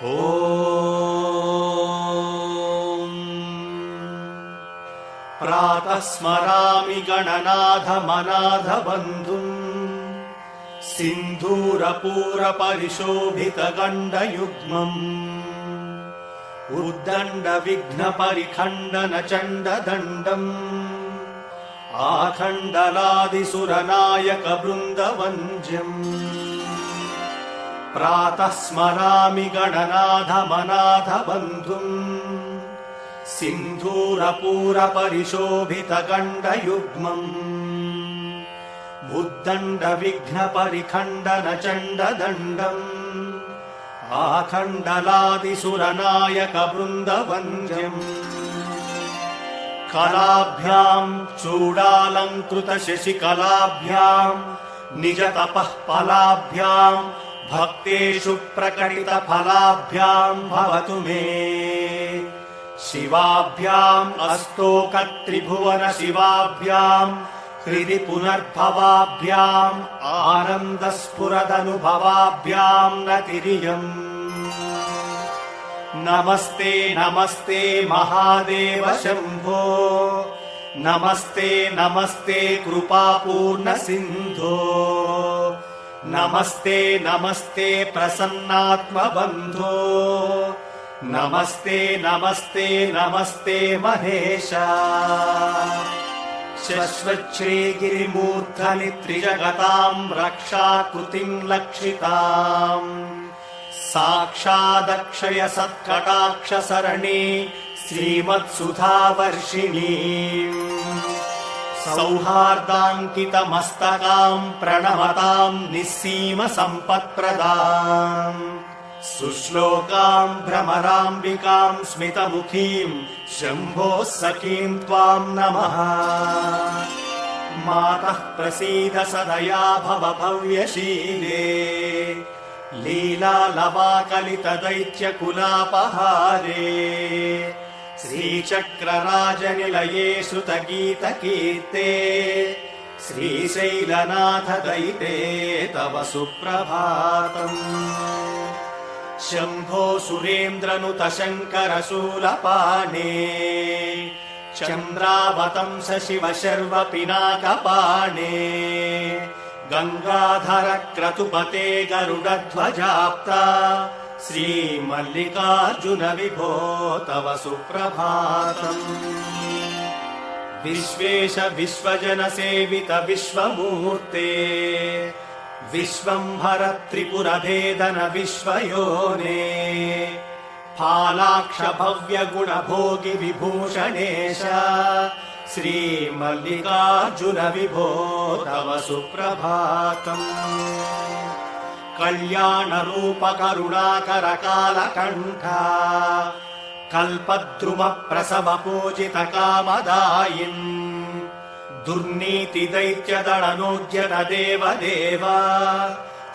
ॐ प्रातः स्मरामि गणनाथमनाथबन्धुम् सिन्धूरपूरपरिशोभितगण्डयुग्मम् उद्दण्डविघ्नपरिखण्डनचण्डदण्डम् आखण्डलादिसुरनायकवृन्दवन्द्यम् प्रातः स्मरामि गणनाथमनाथबन्धुम् सिन्धूरपूरपरिशोभितगण्डयुग्मम् उद्दण्डविघ्नपरिखण्डनचण्डदण्डम् आखण्डलादिसुरनायकवृन्दवन्द्यम् कलाभ्याम् चूडालङ्कृतशशिकलाभ्याम् निजतपः फलाभ्याम् भक्तेषु प्रकटितफलाभ्याम् भवतु मे शिवाभ्याम् अस्तोकत्रिभुवन शिवाभ्याम् हृदि पुनर्भवाभ्याम् आनन्दस्फुरदनुभवाभ्याम् नतिरियम् नमस्ते नमस्ते महादेव शम्भो नमस्ते नमस्ते कृपापूर्ण सिन्धो नमस्ते नमस्ते प्रसन्नात्मबन्धो नमस्ते नमस्ते नमस्ते महेश शश्वच्छ्रीगिरिमूर्धनि त्रिजगताम् रक्षाकृतिम् लक्षिताम् साक्षादक्षय सत्कटाक्षसरणी श्रीमत्सुधावर्षिणी सौहार्दाङ्कितमस्तकाम् प्रणमताम् निःसीम सम्पत्प्रदाम् सुश्लोकाम् भ्रमराम्बिकाम् स्मितमुखीम् शम्भोः सखीम् त्वाम् नमः मातः प्रसीद सदया भव भव्यशीले लीलालवाकलितदैत्यकुलापहारे श्रीचक्रराजनिलये श्रुतगीतकीर्ते श्रीशैलनाथदयिते तव सुप्रभातम् शम्भो सुरेन्द्रनुत शङ्करशूलपाणे चन्द्रावतंस शिव शर्व पिनाकपाणे गङ्गाधर क्रतुपते गरुडध्वजाप्ता श्रीमल्लिकार्जुन विभो तव सुप्रभातम् विश्वेश विश्वजन सेवित विश्वमूर्ते विश्वम्भर त्रिपुरभेदन विश्वयोने फालाक्ष भव्य गुणभोगि विभूषणेश श्रीमल्लिकार्जुन विभो तव सुप्रभातम् कल्याणरूप करुणाकर कालकण्ठा कल्पद्रुम प्रसव पूजित कामदायिन् दुर्नीति दैत्यदळनोद्यत देवदेव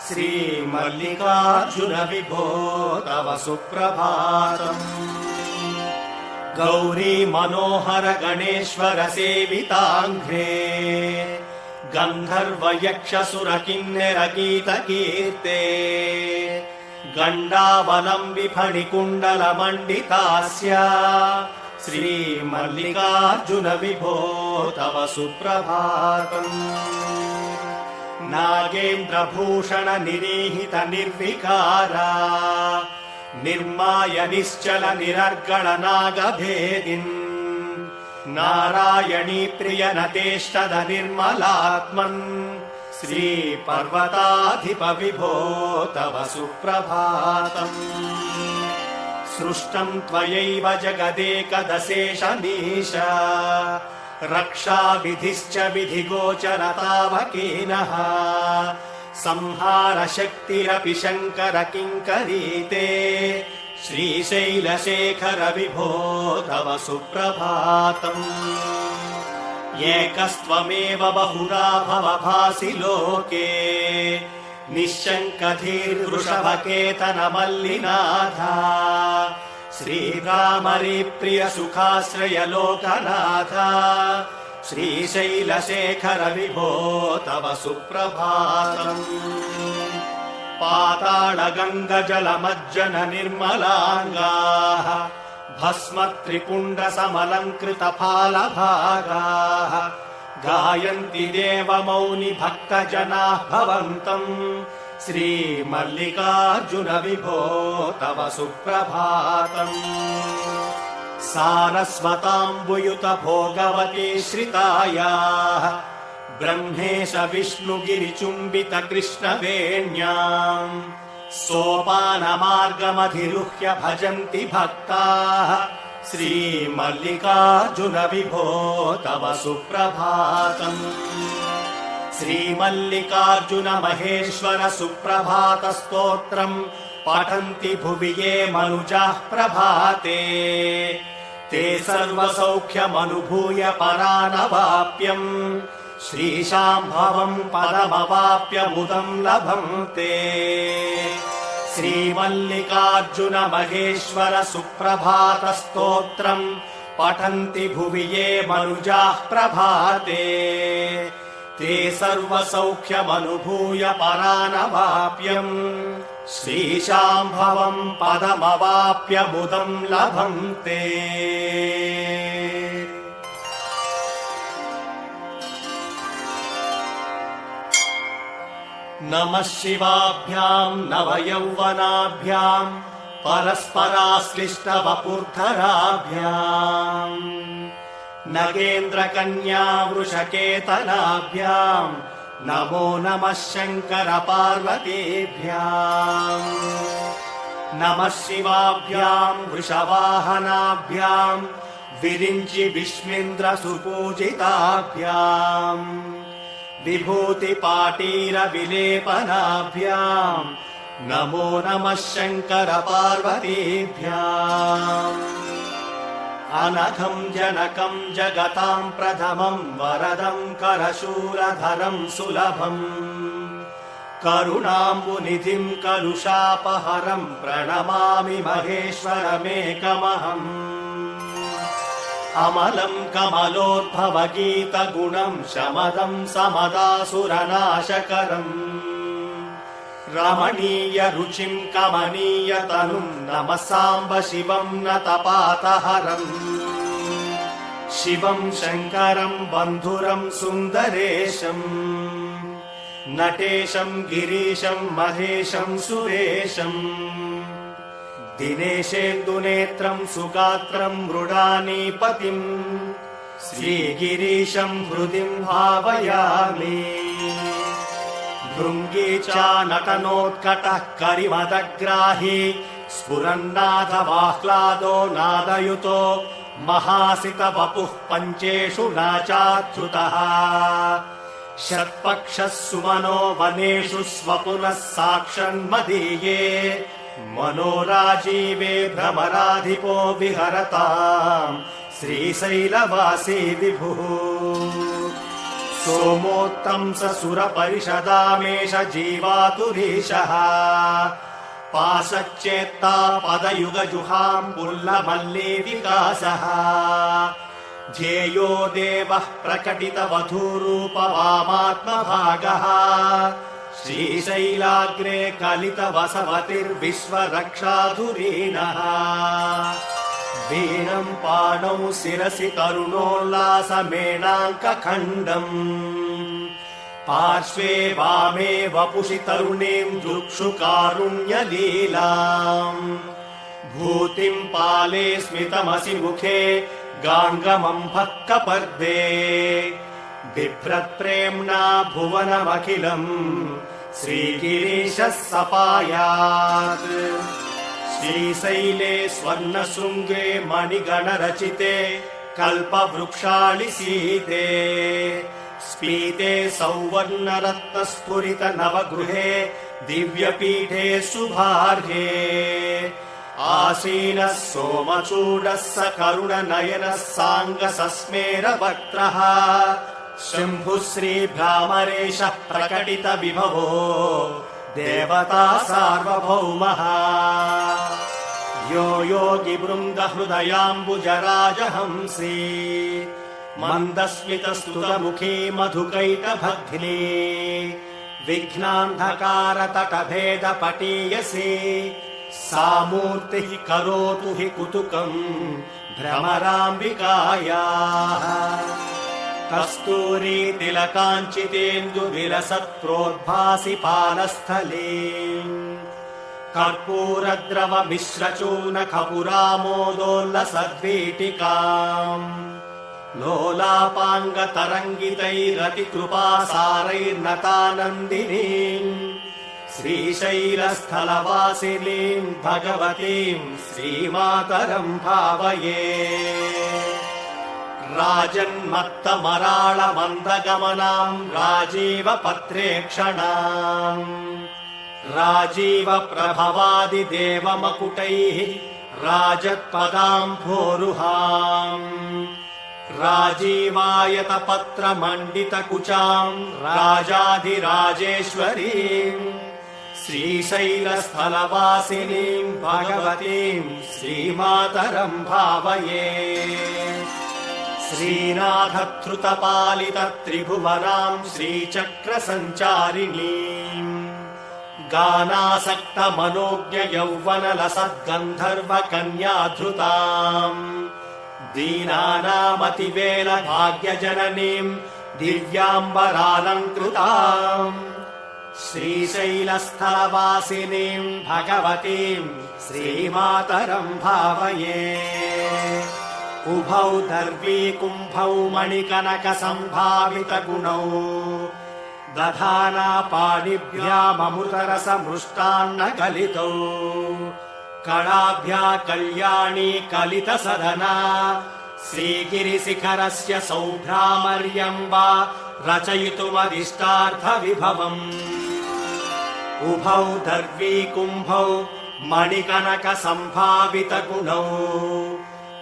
श्रीमल्लिकार्जुन विभो तव सुप्रभातम् गौरी मनोहर गणेश्वर सेविताङ्घ्रे गन्धर्व यक्षसुर किन्नर गीतकीर्ते गण्डावलम्बि फणिकुण्डल मण्डितास्य श्रीमल्लिकार्जुन विभो तव सुप्रभातम् नागेन्द्रभूषण निरीहित निर्विकारा निर्माय निश्चल निरर्गळ नागभेदिन् नारायणी प्रिय नतेष्टद निर्मलात्मन् श्रीपर्वताधिप विभो तव सुप्रभातम् सृष्टम् त्वयैव जगदेकदशेषमीश रक्षाविधिश्च विधिगोचरतावकीनः संहार शक्तिरपि शङ्कर किङ्करीते श्रीशैलशेखर विभो तव सुप्रभातम् एकस्त्वमेव बहुधा भवभासि लोके निःशङ्कधीर्वृषभकेतन मल्लिनाथ श्रीरामरिप्रिय सुखाश्रय लोकनाथ श्रीशैलशेखर विभो तव सुप्रभातम् पाताळगङ्गजलमज्जन निर्मलाङ्गाः भस्मत्रिपुण्ड्रसमलङ्कृतफालभागाः गायन्ति देवमौनि भक्तजनाः भवन्तम् श्रीमल्लिकार्जुन विभो तव सुप्रभातम्। सारस्वताम्बुयुत भोगवती श्रितायाः ब्रह्मेश विष्णुगिरिचुम्बित कृष्णवेण्याम् सोपानमार्गमधिरुह्य भजन्ति भक्ताः श्रीमल्लिकार्जुन विभो तव सुप्रभातम्। श्रीमल्लिकार्जुन महेश्वर सुप्रभात स्तोत्रम् पठन्ति भुवि ये मनुजाः प्रभाते ते सर्वसौख्यमनुभूय परानवाप्यम् श्रीशाम्भवम् पदमवाप्य मुदम् लभन्ते। श्रीमल्लिकार्जुन महेश्वर सुप्रभात स्तोत्रम् पठन्ति भुवि ये मनुजाः प्रभाते ते सर्वसौख्यमनुभूय परानवाप्यम् श्रीशाम्भवम् पदमवाप्य मुदम् लभन्ते। नमः शिवाभ्याम् नवयौवनाभ्याम् परस्पराश्लिष्टवपुर्धराभ्याम् नगेन्द्रकन्या वृषकेतनाभ्याम् नमो नमः शङ्कर पार्वतीभ्याम्। नमः शिवाभ्याम् वृषवाहनाभ्याम् विरिञ्चि विश्वेन्द्र सुपूजिताभ्याम् विभूतिपाटीर विलेपनाभ्याम् नमो नमः शङ्कर पार्वतीभ्याम्। अनघम् जनकम् जगताम् प्रथमम् वरदम् करशूलधरम् सुलभम् करुणाम्बुनिधिम् कलुषापहरम् प्रणमामि महेश्वरमेकमहम्। अमलम् कमलोद्भवगीतगुणम् शमदम् समदासुरनाशकरम् रमणीय रुचिम् कमनीय तनुम् नमः साम्ब शिवम् नतपातहरम् शिवम् शङ्करम् बन्धुरम् सुन्दरेशम् नटेशम् गिरीशम् महेशम् सुरेशम् दिनेशेन्दुनेत्रम् सुगात्रम् मृडानीपतिम् श्रीगिरीशम् हृदिम् भावयामि। भृङ्गी च नटनोत्कटः करिमदग्राही स्फुरन्नादवाह्लादो नादयुतो महासितवपुः पञ्चेषु नाचाधृतः शत्पक्षः सुमनो वनेषु स्वपुनः साक्षन्मदीये मनोराजीवे भ्रमराधिपो विहरताम् श्रीशैलवासी विभुः। सोमोत्तंस सुरपरिषदामेष जीवातुरीशः पाशच्चेत्ता पदयुगजुहाम् पुल्लमल्ली विकासः ध्येयो देवः प्रकटितवधूरूपवामात्मभागः श्रीशैलाग्रे कलितवसवतिर्विश्वरक्षाधुरीणः वीणम् पाणौ शिरसि तरुणोल्लासमेणाङ्कखण्डम् पार्श्वे वामे वपुषि तरुणीम् दुक्षुकारुण्यलीलाम् भूतिम् पाले स्मितमसि मुखे गाङ्गमम्भः कपर्दे बिभ्रत्प्रेम्णा भुवनमखिलम् श्रीगिरीशः सपायात्। श्रीशैले स्वर्णशृङ्गे मणिगणरचिते कल्पवृक्षालिसीते स्फीते सौवर्णरत्नस्फुरित नवगृहे दिव्यपीठे शुभार्हे आसीनः सोमचूडः स करुणनयनः साङ्गसस्मेरवक्त्रः शम्भुः श्रीभ्रामरेशः प्रकटित विभवो देवता सार्वभौमः यो योगी वृन्द हृदयाम्बुजराजहंसी मन्दस्मितस्तुतमुखी मधुकैटभग्नी विघ्नान्धकारतटभेदपटीयसी सा मूर्तिः करोतु हि कुतुकम् भ्रमराम्बिकायाः कस्तूरी तिलकाञ्चितेन्दुविलसत्प्रोद्भासि पानस्थले कर्पूरद्रवमिश्रचूर्णकपुरामोदोल्लसद्वीटिकाम् लोलापाङ्गतरङ्गितैरतिकृपासारैर्नतानन्दिनीम् श्रीशैलस्थलवासिनीम् भगवतीम् श्रीमातरम् भावये राजन्मत्तमराळमन्दगमनाम् राजीवपत्रेक्षणाम् राजीवप्रभवादिदेवमकुटैः राजत्पदाम्भोरुहाम् राजीवायतपत्रमण्डितकुचाम् राजाधिराजेश्वरीम् श्रीशैलस्थलवासिनीम् भगवतीम् श्रीमातरम् भावये श्रीनाथधृतपालितत्रिभुवनाम् श्रीचक्रसञ्चारिणीम् गानासक्तमनोज्ञयौवनलसद्गन्धर्वकन्याधृताम् दीनानामतिवेलभाग्यजननीम् दिव्याम्बरालङ्कृताम् श्रीशैलस्थलवासिनीम् भगवतीम् श्रीमातरम् भावये उभौ दर्वीकुम्भौ मणिकनकसम्भावितगुणौ दधाना पाणिभ्याममृतरसमृष्टान्नकलितौ कलाभ्या कल्याणी कलितसदना श्रीगिरिशिखरस्य सौभ्रामर्यम् वा रचयितुमदिष्टार्थविभवम् उभौ दर्वीकुम्भौ मणिकनकसम्भावितगुणौ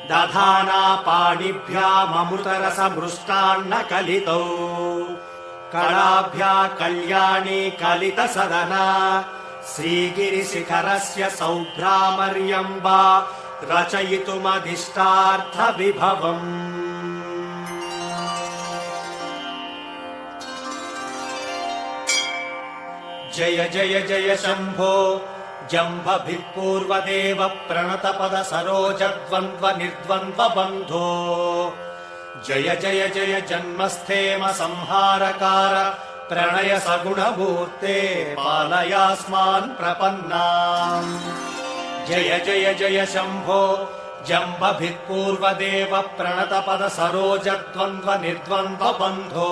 दधाना पाणिभ्याममृतरसमृष्टान्नकलितौ कलाभ्या कल्याणी कलितसदना श्रीगिरिशिखरस्य सौभ्रामर्यम् वा रचयितुमदिष्टार्थविभवम् जय जय जय शम्भो जम्भभिः पूर्वदेव प्रणतपद सरोजद्वन्द्व निर्द्वन्द्व बन्धो जय जय जय जन्मस्थेम संहारकार प्रणय सगुणमूर्ते पालयास्मान् प्रपन्नाम् जय जय जय शम्भो जम्भभिः पूर्वदेव प्रणतपद सरोजद्वन्द्व निर्द्वन्द्व बन्धो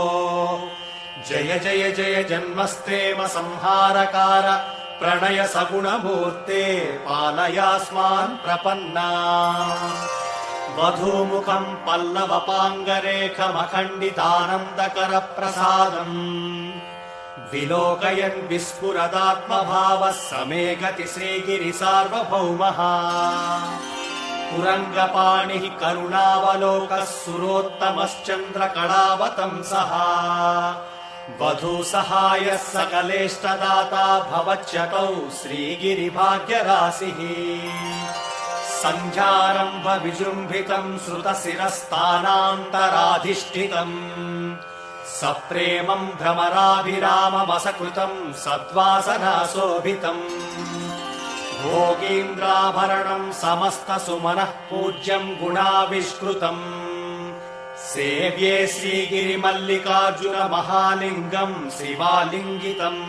जय जय जय जन्मस्थेम संहारकार प्रणय सगुणमूर्ते पालयास्मान् प्रपन्नाम् वधूमुखम् पल्लवपाङ्गरेखमखण्डितानन्दकरप्रसादम् विलोकयन् विस्फुरदात्मभावः समे गति श्रीगिरिसार्वभौमः तुरङ्गपाणिः करुणावलोकः सुरोत्तमश्चन्द्रकलावतंसः वधूसहायः सकलेष्टदाता भवच्यतौ श्रीगिरिभाग्यराशिः सन्ध्यारम्भ विजृम्भितम् श्रुतशिरस्तानान्तराधिष्ठितम् सप्रेमम् भ्रमराभिराममसकृतम् सद्वासनाशोभितम् भोगीन्द्राभरणम् समस्तसुमनः पूज्यम् गुणाविष्कृतम् सेव्ये श्रीगिरिमल्लिकार्जुन महालिङ्गम् शिवालिङ्गितम्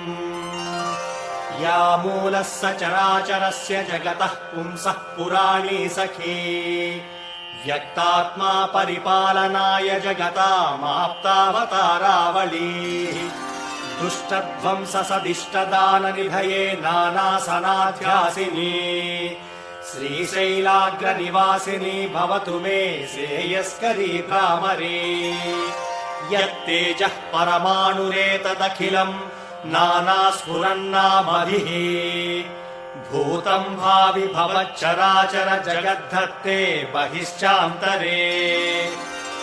या मूलः सचराचरस्य जगतः पुंसः पुराणी सखी व्यक्तात्मा परिपालनाय जगतामाप्तावतारावली दुष्टध्वंस सदिष्टदाननिधये नानासनाध्यासिनी श्रीशैलाग्रनिवासिनी भवतु मे श्रेयस्करी भ्रामरी यत्तेजः परमाणुरेतदखिलम् नानास्फुरन्नामभिः भूतम् भावि भवच्चराचर जगद्धत्ते बहिश्चान्तरे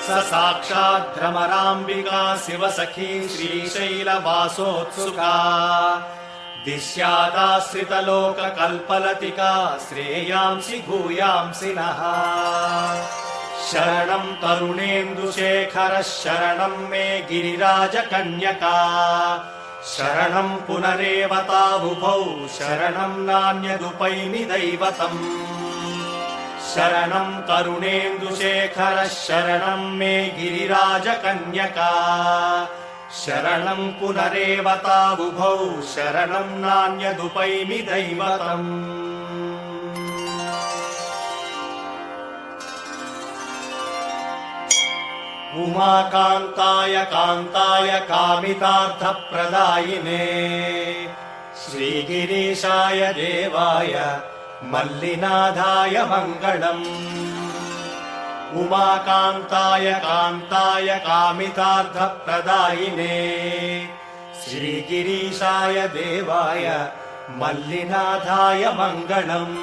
स साक्षात् भ्रमराम्बिका शिवसखी श्रीशैलवासोत्सुका दिश्यादाश्रितलोककल्पलतिका श्रेयांसि भूयांसि नः शरणम् तरुणेन्दुशेखरः शरणम् मे गिरिराजकन्यका शरणम् पुनरेव तावुभौ शरणम् नान्यदुपैमि दैवतम् शरणम् करुणेन्दुशेखरः शरणम् मे गिरिराजकन्यका शरणम् पुनरेव तावुभौ शरणम् नान्यदुपैमि दैवतम् उमाकान्ताय कान्ताय कामितार्थप्रदायिने श्रीगिरीशाय देवाय मल्लिनाथाय मङ्गलम् उमाकान्ताय कान्ताय कामितार्थप्रदायिने श्रीगिरीशाय देवाय मल्लिनाथाय मङ्गलम्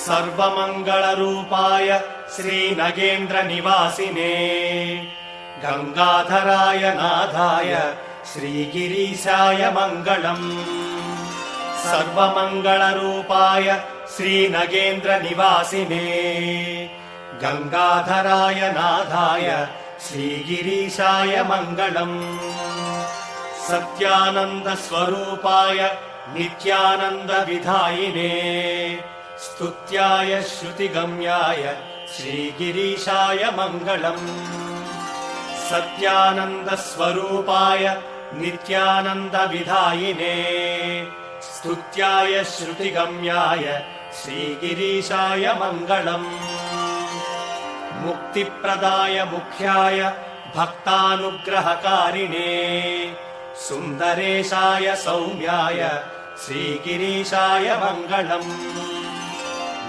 सर्वमङ्गलरूपाय श्रीनगेन्द्रनिवासिने गङ्गाधराय नाथाय श्रीगिरीशाय मङ्गलम् सर्वमङ्गलरूपाय श्रीनगेन्द्रनिवासिने गङ्गाधराय नाथाय श्रीगिरीशाय मङ्गलम् सत्यानन्दस्वरूपाय नित्यानन्दविधायिने स्तुत्याय श्रुतिगम्याय श्रीगिरीशाय मङ्गलम् सत्यानन्दस्वरूपाय नित्यानन्दविधायिने स्तुत्याय श्रुतिगम्याय श्रीगिरीशाय मङ्गलम् मुक्तिप्रदाय मुख्याय भक्तानुग्रहकारिणे सुन्दरेशाय सौम्याय श्रीगिरीशाय मङ्गलम्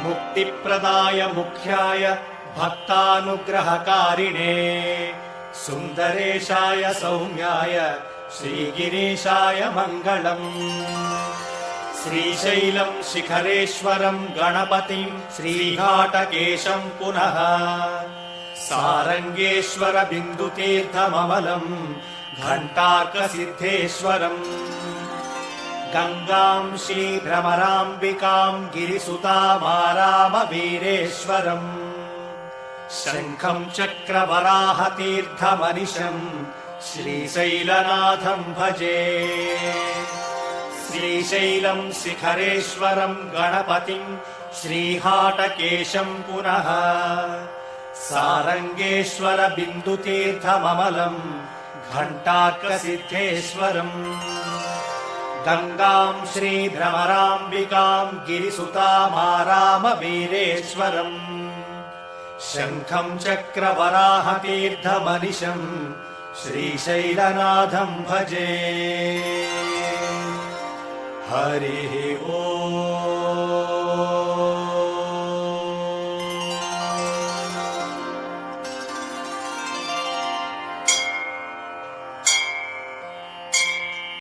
मुक्तिप्रदाय मुख्याय भक्तानुग्रहकारिणे सुन्दरेशाय सौम्याय श्रीगिरीशाय मङ्गलम् श्रीशैलम् शिखरेश्वरम् गणपतिम् श्रीघाटकेशम् पुनः सारङ्गेश्वर बिन्दुतीर्थममलम् घण्टार्कसिद्धेश्वरम् गङ्गाम् श्रीभ्रमराम्बिकाम् गिरिसुतामारामवीरेश्वरम् शङ्खम् चक्रवराहतीर्थमनिशम् श्रीशैलनाथम् भजे श्रीशैलम् शिखरेश्वरम् गणपतिम् श्रीहाटकेशम् पुनः सारङ्गेश्वर बिन्दुतीर्थममलम् घण्टार्कसिद्धेश्वरम् गङ्गाम् श्रीभ्रमराम्बिकाम् गिरिसुतामारामवीरेश्वरम् शङ्खम् चक्रवराहतीर्थमनिशम् श्रीशैलनाथम् भजे हरिः ओम्।